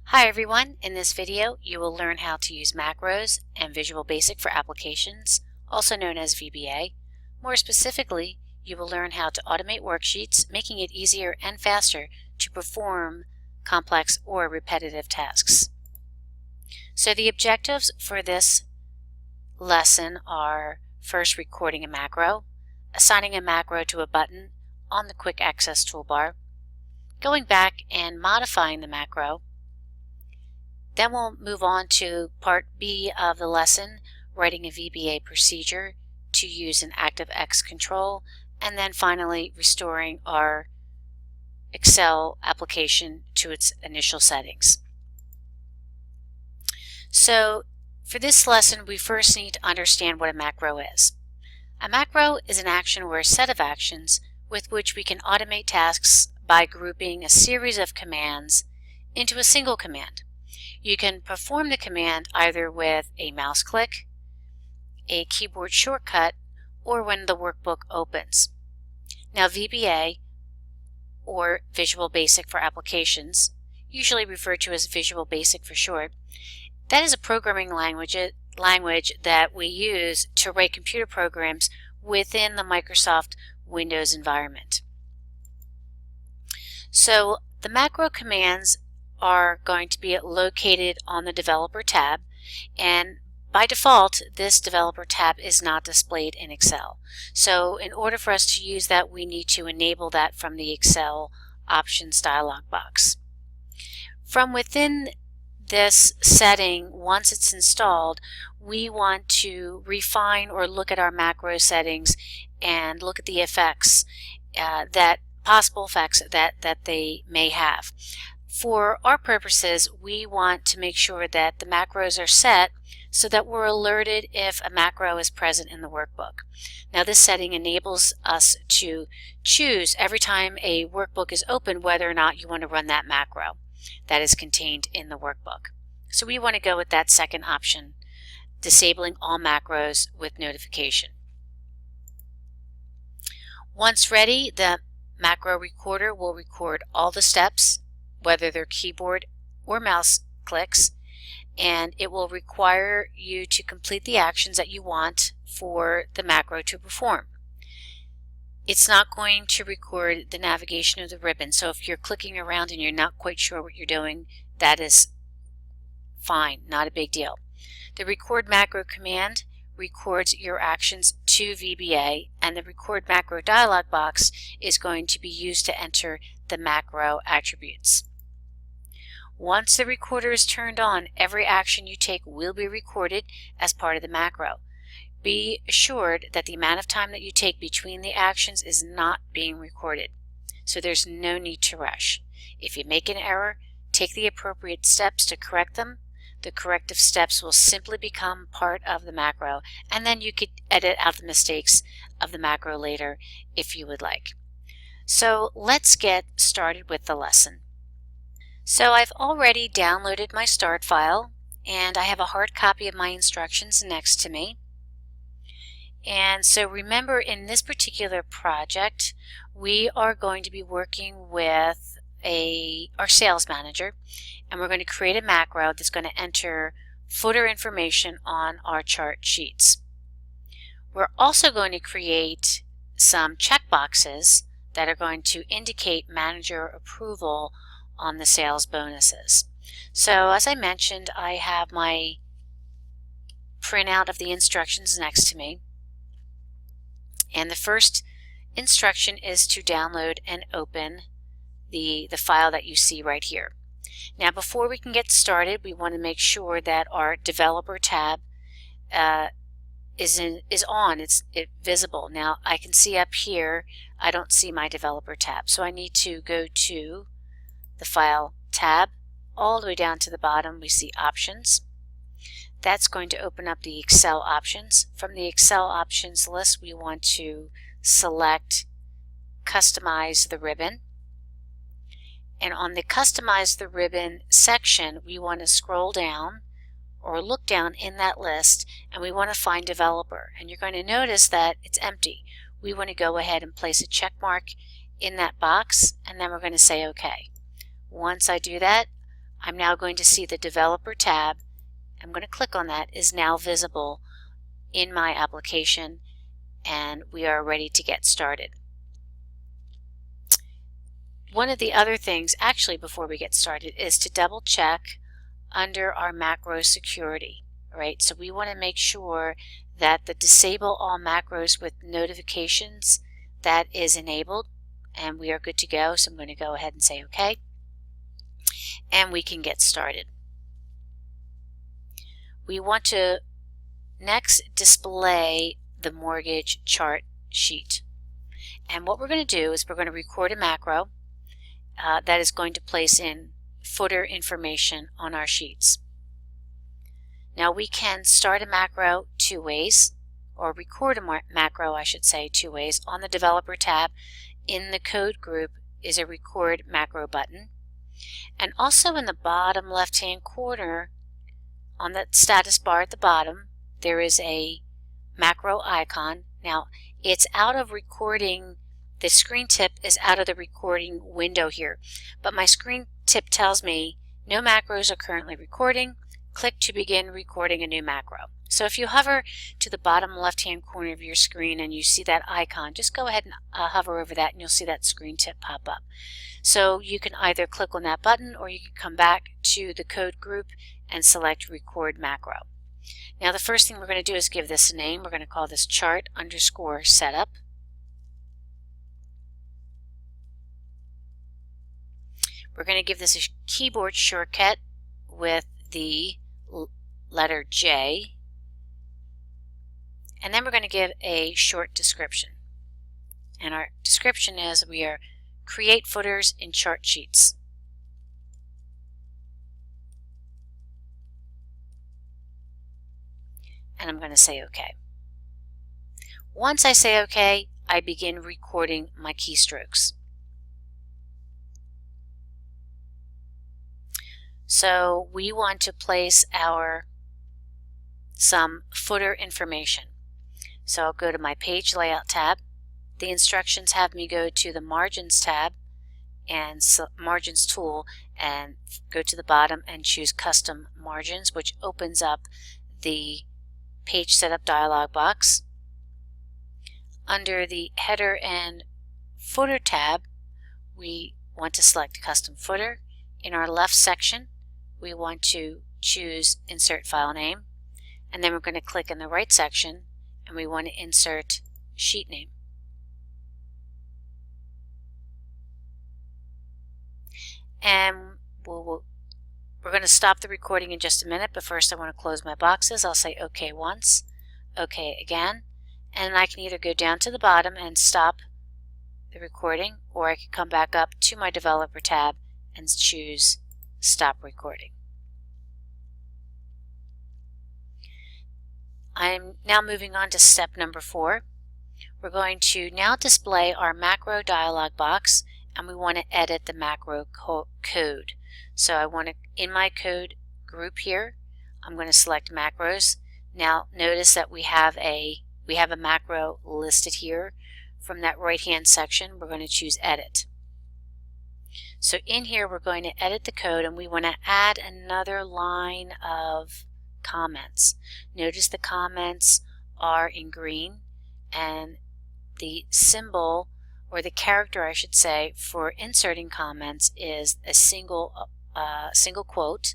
Hi everyone, in this video you will learn how to use macros and Visual Basic for applications, also known as VBA. More specifically, you will learn how to automate worksheets, making it easier and faster to perform complex or repetitive tasks. So the objectives for this lesson are first recording a macro, assigning a macro to a button on the Quick Access toolbar, going back and modifying the macro. Then we'll move on to part B of the lesson, writing a VBA procedure to use an ActiveX control, and then finally restoring our Excel application to its initial settings. So for this lesson, we first need to understand what a macro is. A macro is an action or a set of actions with which we can automate tasks by grouping a series of commands into a single command. You can perform the command either with a mouse click, a keyboard shortcut, or when the workbook opens. Now VBA, or Visual Basic for applications, usually referred to as Visual Basic for short, that is a programming language that we use to write computer programs within the Microsoft Windows environment. So the macro commands are going to be located on the Developer tab, and by default this Developer tab is not displayed in Excel. So in order for us to use that, we need to enable that from the Excel Options dialog box. From within this setting, once it's installed, we want to refine or look at our macro settings and look at the effects, possible effects that they may have. For our purposes, we want to make sure that the macros are set so that we're alerted if a macro is present in the workbook. Now this setting enables us to choose every time a workbook is open whether or not you want to run that macro that is contained in the workbook. So we want to go with that second option, disabling all macros with notification. Once ready, the macro recorder will record all the steps, whether they're keyboard or mouse clicks, and it will require you to complete the actions that you want for the macro to perform. It's not going to record the navigation of the ribbon, so if you're clicking around and you're not quite sure what you're doing, that is fine, not a big deal. The record macro command records your actions to VBA, and the record macro dialog box is going to be used to enter the macro attributes. Once the recorder is turned on, every action you take will be recorded as part of the macro. Be assured that the amount of time that you take between the actions is not being recorded, so there's no need to rush. If you make an error, take the appropriate steps to correct them. The corrective steps will simply become part of the macro, and then you could edit out the mistakes of the macro later if you would like. So let's get started with the lesson. So I've already downloaded my start file, and I have a hard copy of my instructions next to me. And so remember, in this particular project, we are going to be working with our sales manager, and we're going to create a macro that's going to enter footer information on our chart sheets. We're also going to create some checkboxes that are going to indicate manager approval on the sales bonuses. So as I mentioned, I have my printout of the instructions next to me, and the first instruction is to download and open the file that you see right here. Now before we can get started, we want to make sure that our Developer tab is on, it's visible. Now I can see up here I don't see my Developer tab, so I need to go to the File tab. All the way down to the bottom we see Options. That's going to open up the Excel options. From the Excel options list, we want to select Customize the Ribbon. And on the Customize the Ribbon section, we want to scroll down or look down in that list, and we want to find Developer. And you're going to notice that it's empty. We want to go ahead and place a check mark in that box, and then we're going to say OK. Once I do that, I'm now going to see the Developer tab. I'm going to click on that. Is now visible in my application, and we are ready to get started. One of the other things, actually before we get started, is to double check under our macro security. Right? So we want to make sure that the disable all macros with notifications, that is enabled, and we are good to go. So I'm going to go ahead and say OK, and we can get started. We want to next display the mortgage chart sheet. And what we're going to do is we're going to record a macro that is going to place in footer information on our sheets. Now we can start a macro two ways, or record a macro, I should say, two ways. On the Developer tab, in the Code group is a Record Macro button. And also in the bottom left-hand corner, on the status bar at the bottom, there is a macro icon. Now, it's out of recording. The screen tip is out of the recording window here, but my screen tip tells me no macros are currently recording. Click to begin recording a new macro. So if you hover to the bottom left-hand corner of your screen and you see that icon, just go ahead and hover over that and you'll see that screen tip pop up. So you can either click on that button or you can come back to the Code group and select Record Macro. Now the first thing we're going to do is give this a name. We're going to call this chart_setup. We're going to give this a keyboard shortcut with the letter J, and then we're going to give a short description. And our description is we are create footers in chart sheets. And I'm going to say OK. Once I say OK, I begin recording my keystrokes. So we want to place some footer information. So I'll go to my Page Layout tab. The instructions have me go to the Margins tab and Margins tool and go to the bottom and choose Custom Margins, which opens up the Page Setup dialog box. Under the Header and Footer tab, we want to select Custom Footer. In our left section, we want to choose Insert File Name, and then we're going to click in the right section and we want to insert sheet name. And we're going to stop the recording in just a minute, but first I want to close my boxes. I'll say OK once, OK again, and I can either go down to the bottom and stop the recording, or I can come back up to my Developer tab and choose Stop Recording. I'm now moving on to step number 4. We're going to now display our macro dialog box, and we want to edit the macro code. So I want to, in my code group here, I'm going to select macros. Now notice that we have a macro listed here. From that right hand section, we're going to choose Edit. So in here we're going to edit the code, and we want to add another line of comments. Notice the comments are in green, and the symbol, or the character I should say, for inserting comments is a single quote.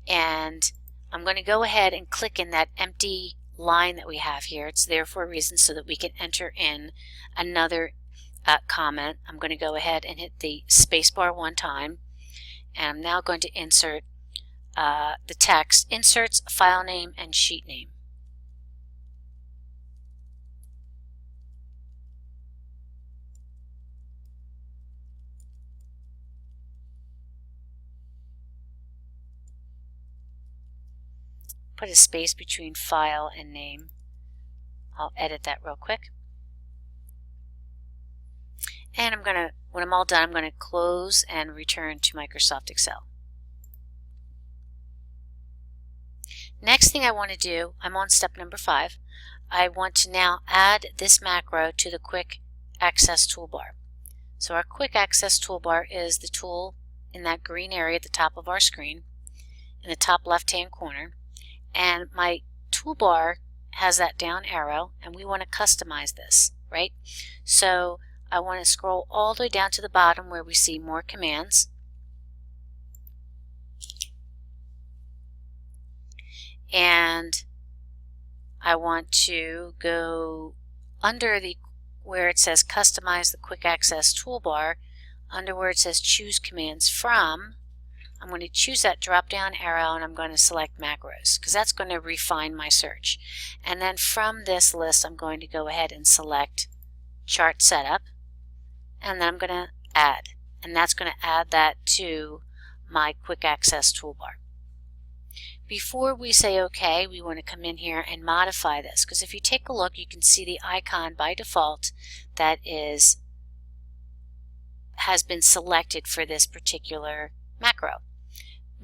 And I'm going to go ahead and click in that empty line that we have here. It's there for a reason, so that we can enter in another comment. I'm going to go ahead and hit the spacebar one time, and I'm now going to insert the text, inserts file name and sheet name. Put a space between file and name. I'll edit that real quick. And when I'm all done, I'm going to close and return to Microsoft Excel. Next thing I want to do, I'm on step number 5. I want to now add this macro to the Quick Access toolbar. So our Quick Access toolbar is the tool in that green area at the top of our screen, in the top left-hand corner, and my toolbar has that down arrow, and we want to customize this, right? So I want to scroll all the way down to the bottom where we see more commands, and I want to go under where it says customize the quick access toolbar, under where it says choose commands from. I'm going to choose that drop down arrow and I'm going to select macros because that's going to refine my search. And then from this list I'm going to go ahead and select chart setup, and then I'm going to add, and that's going to add that to my quick access toolbar. Before we say OK, we want to come in here and modify this, because if you take a look, you can see the icon by default that has been selected for this particular macro.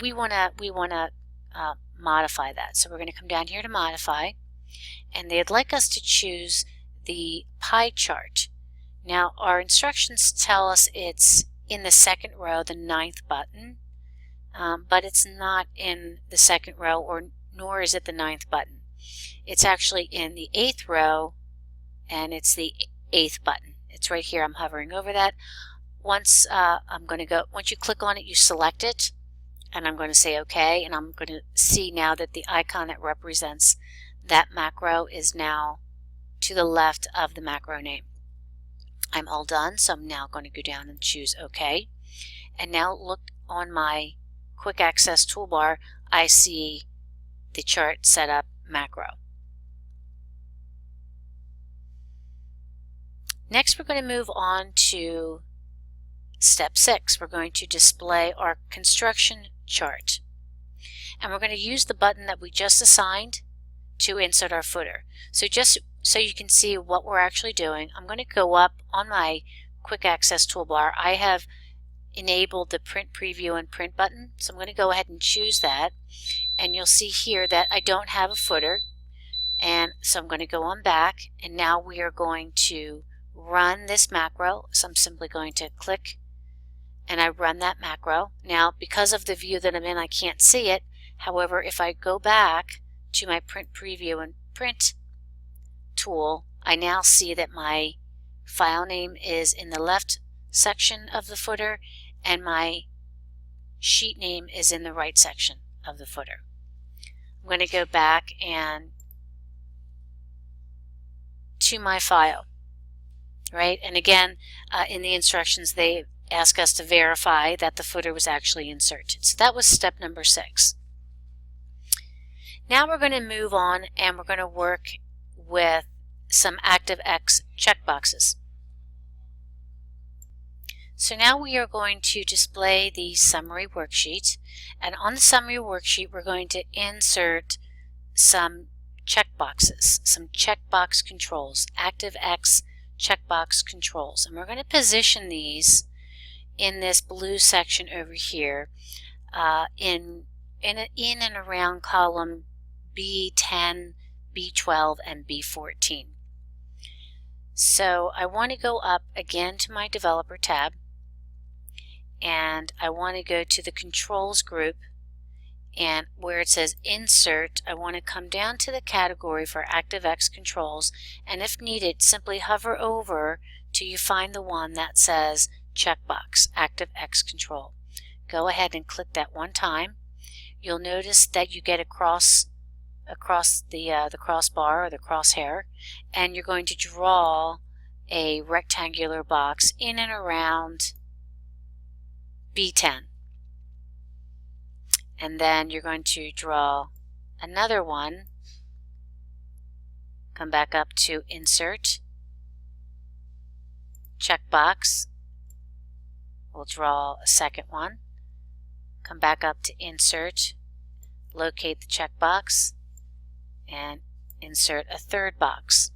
We want to modify that, so we're going to come down here to modify, and they'd like us to choose the pie chart. Now our instructions tell us it's in the second row, the 9th button. But it's not in the second row, nor is it the 9th button. It's actually in the 8th row, and it's the 8th button. It's right here. I'm hovering over that. Once you click on it, you select it, and I'm going to say OK, and I'm going to see now that the icon that represents that macro is now to the left of the macro name. I'm all done, so I'm now going to go down and choose OK. And now look on my quick access toolbar, I see the chart setup macro. Next, we're going to move on to step 6. We're going to display our construction chart, and we're going to use the button that we just assigned to insert our footer. So just so you can see what we're actually doing, I'm going to go up on my quick access toolbar. I have enabled the print preview and print button, so I'm going to go ahead and choose that, and you'll see here that I don't have a footer, and so I'm going to go on back, and now we are going to run this macro. So I'm simply going to click and I run that macro. Now because of the view that I'm in, I can't see it. However, if I go back to my print preview and print tool, I now see that my file name is in the left section of the footer and my sheet name is in the right section of the footer. I'm going to go back and to my file, right? And again, in the instructions they ask us to verify that the footer was actually inserted. So that was step number 6. Now we're going to move on and we're going to work with some ActiveX checkboxes. So now we are going to display the summary worksheet, and on the summary worksheet we're going to insert some checkboxes, some checkbox controls, ActiveX checkbox controls, and we're going to position these in this blue section over here in and around column B10, B12, and B14. So I want to go up again to my developer tab, and I want to go to the controls group, and where it says insert, I want to come down to the category for ActiveX controls, and if needed simply hover over till you find the one that says checkbox ActiveX control. Go ahead and click that one time. You'll notice that you get across the crossbar or the crosshair, and you're going to draw a rectangular box in and around B10. And then you're going to draw another one, come back up to insert, checkbox, we'll draw a second one, come back up to insert, locate the checkbox, and insert a third box.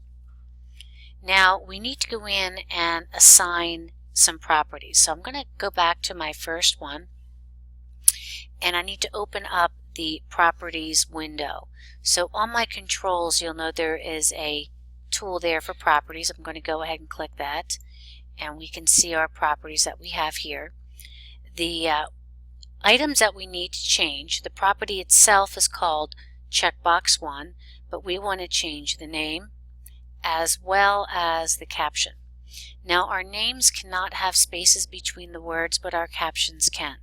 Now we need to go in and assign some properties. So I'm going to go back to my first one, and I need to open up the properties window. So on my controls, you'll know there is a tool there for properties. I'm going to go ahead and click that, and we can see our properties that we have here. The items that we need to change, the property itself is called checkbox 1, but we want to change the name as well as the caption. Now our names cannot have spaces between the words, but our captions can.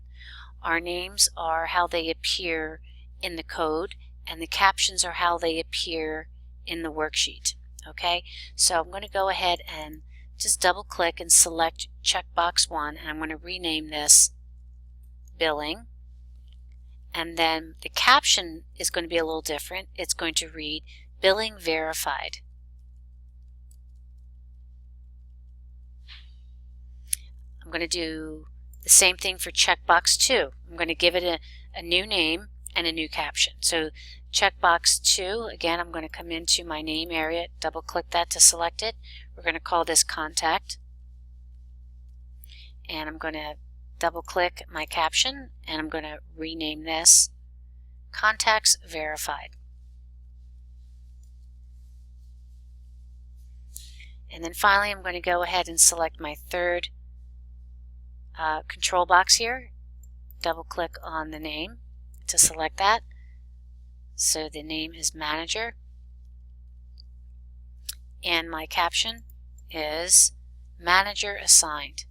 Our names are how they appear in the code, and the captions are how they appear in the worksheet. Okay, so I'm going to go ahead and just double click and select checkbox 1, and I'm going to rename this billing. And then the caption is going to be a little different. It's going to read billing verified. I'm going to do the same thing for checkbox 2. I'm going to give it a new name and a new caption. So checkbox 2, again, I'm going to come into my name area, double click that to select it. We're going to call this contact. And I'm going to double click my caption, and I'm going to rename this contacts verified. And then finally, I'm going to go ahead and select my third control box here. Double click on the name to select that. So the name is manager, and my caption is manager assigned.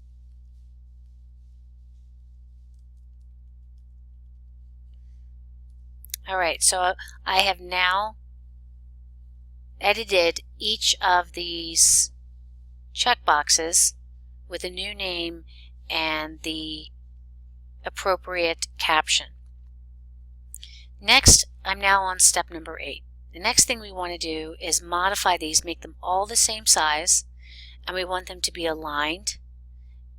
Alright, so I have now edited each of these checkboxes with a new name and the appropriate caption. Next, I'm now on step number 8. The next thing we want to do is modify these, make them all the same size, and we want them to be aligned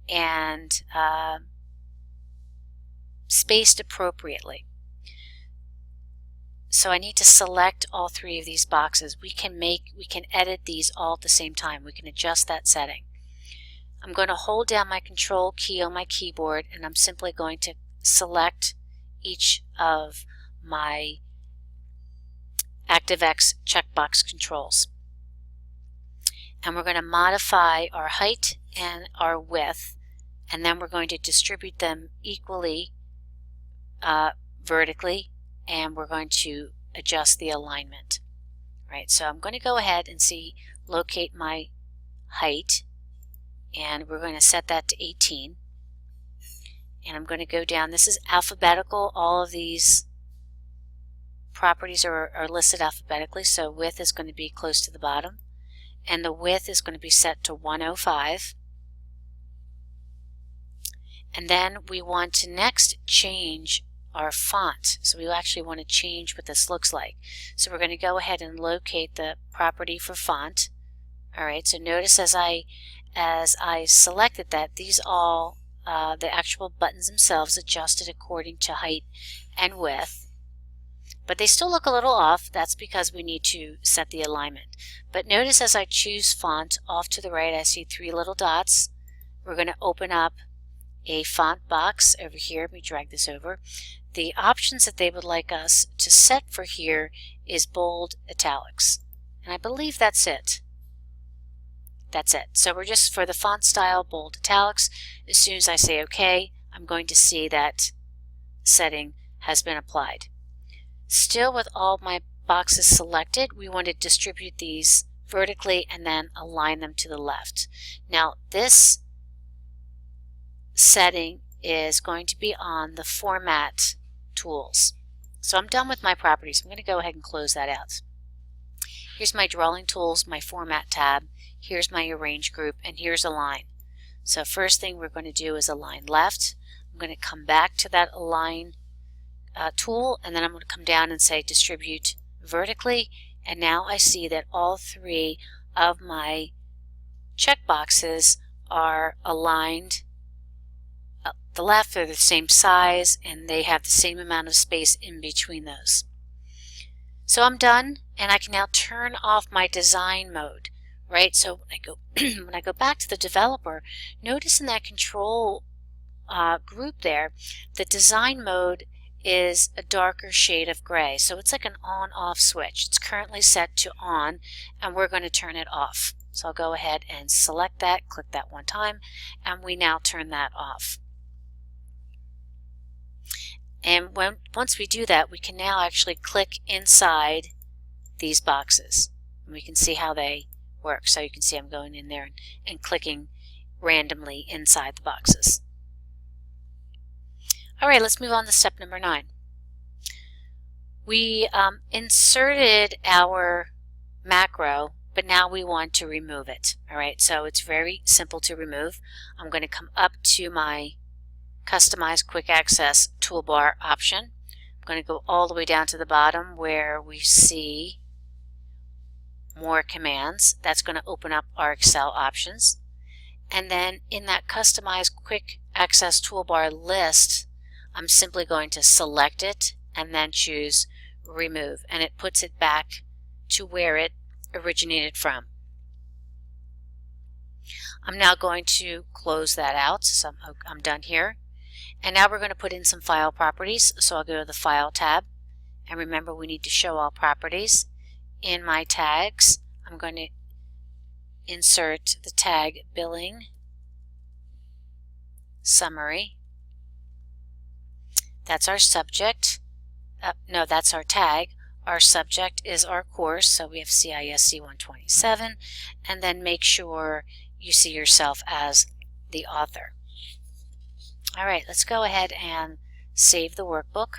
and spaced appropriately. So I need to select all 3 of these boxes. We can edit these all at the same time. We can adjust that setting. I'm going to hold down my control key on my keyboard, and I'm simply going to select each of my ActiveX checkbox controls. And we're going to modify our height and our width, and then we're going to distribute them equally vertically, and we're going to adjust the alignment. Right, so I'm going to go ahead and locate my height, and we're going to set that to 18. And I'm going to go down. This is alphabetical. All of these properties are listed alphabetically, so width is going to be close to the bottom, and the width is going to be set to 105. And then we want to next change our font. So we actually want to change what this looks like. So we're going to go ahead and locate the property for font. Alright, so notice as I selected that, these all, the actual buttons themselves adjusted according to height and width. But they still look a little off. That's because we need to set the alignment. But notice as I choose font, off to the right I see 3 little dots. We're going to open up a font box over here. Let me drag this over. The options that they would like us to set for here is bold italics. And I believe that's it. That's it. So we're just for the font style, bold italics. As soon as I say OK, I'm going to see that setting has been applied. Still with all my boxes selected, we want to distribute these vertically and then align them to the left. Now this setting is going to be on the format tools. So I'm done with my properties. I'm going to go ahead and close that out. Here's my drawing tools, my format tab. Here's my arrange group, and here's align. So first thing we're going to do is align left. I'm going to come back to that align tool, and then I'm going to come down and say distribute vertically, and now I see that all 3 of my checkboxes are aligned the left. They're the same size, and they have the same amount of space in between those. So I'm done, and I can now turn off my design mode. Right, so when I go back to the developer, notice in that control group there, the design mode is a darker shade of gray. So it's like an on-off switch. It's currently set to on, and we're going to turn it off. So I'll go ahead and select that, click that one time, and we now turn that off. And once we do that, we can now actually click inside these boxes. And we can see how they work. So you can see I'm going in there and clicking randomly inside the boxes. All right, let's move on to step number 9. We inserted our macro, but now we want to remove it. All right, so it's very simple to remove. I'm going to come up to my Customize Quick Access toolbar option. I'm going to go all the way down to the bottom where we see More Commands. That's going to open up our Excel options. And then in that Customize Quick Access toolbar list, I'm simply going to select it and then choose Remove, and it puts it back to where it originated from. I'm now going to close that out, so I'm done here. And now we're going to put in some file properties. So I'll go to the File tab, and remember we need to show all properties. In my tags, I'm going to insert the tag Billing Summary. That's our subject. No, that's our tag. Our subject is our course, so we have CISC 127, and then make sure you see yourself as the author. All right, let's go ahead and save the workbook.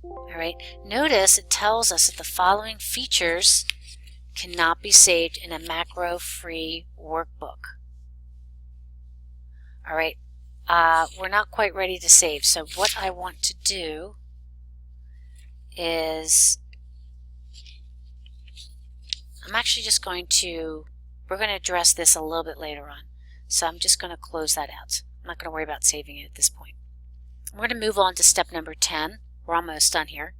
All right, notice it tells us that the following features cannot be saved in a macro-free workbook. All right, we're not quite ready to save, so what I want to do is I'm actually just going to, we're going to address this a little bit later on. So I'm just going to close that out. I'm not going to worry about saving it at this point. We're going to move on to step number 10. We're almost done here.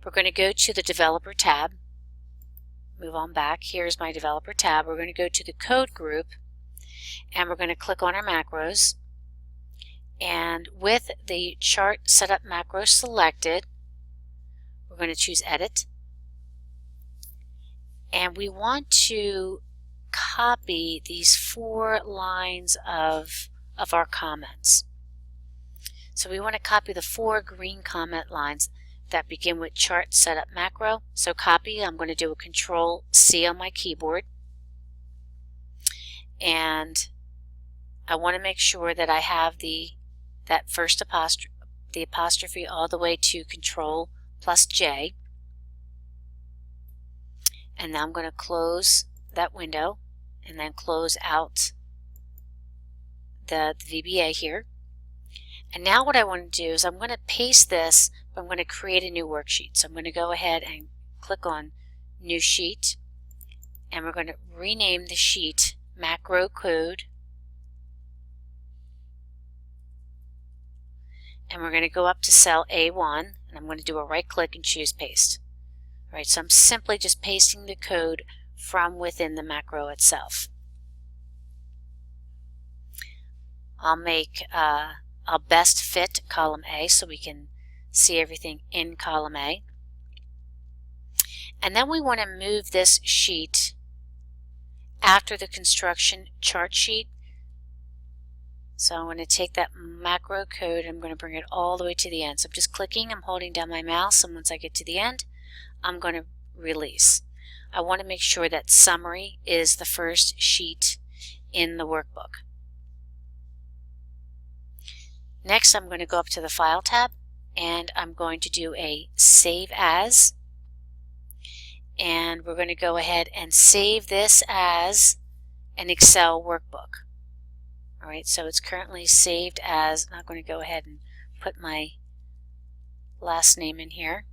We're going to go to the Developer tab. Move on back. Here's my Developer tab. We're going to go to the Code group, and we're going to click on our macros. And with the Chart Setup macro selected, we're going to choose Edit. And we want to copy these 4 lines of our comments. So we want to copy the 4 green comment lines that begin with Chart Setup macro. So copy, I'm going to do a Control-C on my keyboard. And I want to make sure that I have that first apostrophe all the way to Control+J. And now I'm going to close that window and then close out the VBA here. And now what I want to do is I'm going to paste this, but I'm going to create a new worksheet. So I'm going to go ahead and click on New Sheet, and we're going to rename the sheet Macro Code. And we're going to go up to cell A1, and I'm going to do a right click and choose Paste. All right, so I'm simply just pasting the code from within the macro itself. I'll best fit column A so we can see everything in column A. And then we want to move this sheet after the construction chart sheet. So I'm going to take that macro code and I'm going to bring it all the way to the end. So I'm just clicking, I'm holding down my mouse, and once I get to the end, I'm going to release. I want to make sure that summary is the first sheet in the workbook. Next, I'm going to go up to the File tab, and I'm going to do a Save As. And we're going to go ahead and save this as an Excel workbook. All right, so it's currently saved as, I'm going to go ahead and put my last name in here.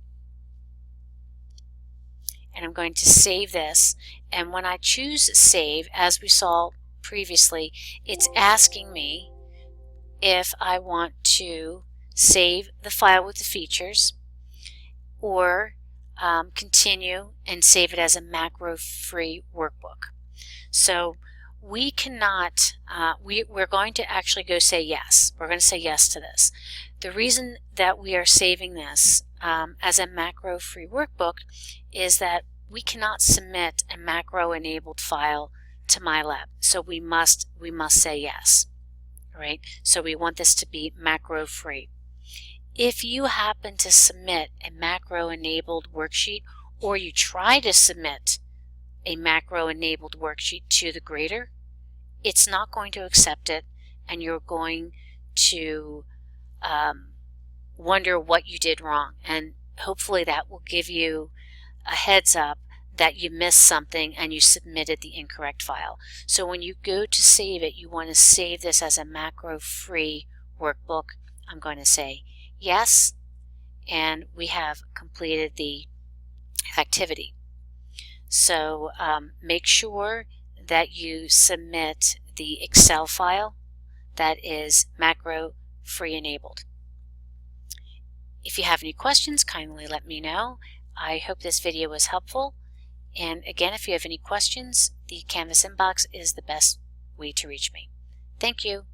And I'm going to save this. And when I choose Save, as we saw previously, it's asking me if I want to save the file with the features or continue and save it as a macro-free workbook. So we cannot, we're going to actually go say yes. We're going to say yes to this. The reason that we are saving this as a macro-free workbook is that we cannot submit a macro-enabled file to MyLab. So we must say yes. Right? So we want this to be macro-free. If you happen to submit a macro-enabled worksheet, or you try to submit a macro-enabled worksheet to the grader, it's not going to accept it, and you're going to wonder what you did wrong. And hopefully that will give you a heads up that you missed something and you submitted the incorrect file. So when you go to save it, you want to save this as a macro-free workbook. I'm going to say yes, and we have completed the activity. So make sure that you submit the Excel file that is macro-free enabled. If you have any questions, kindly let me know. I hope this video was helpful. And again, if you have any questions, the Canvas inbox is the best way to reach me. Thank you.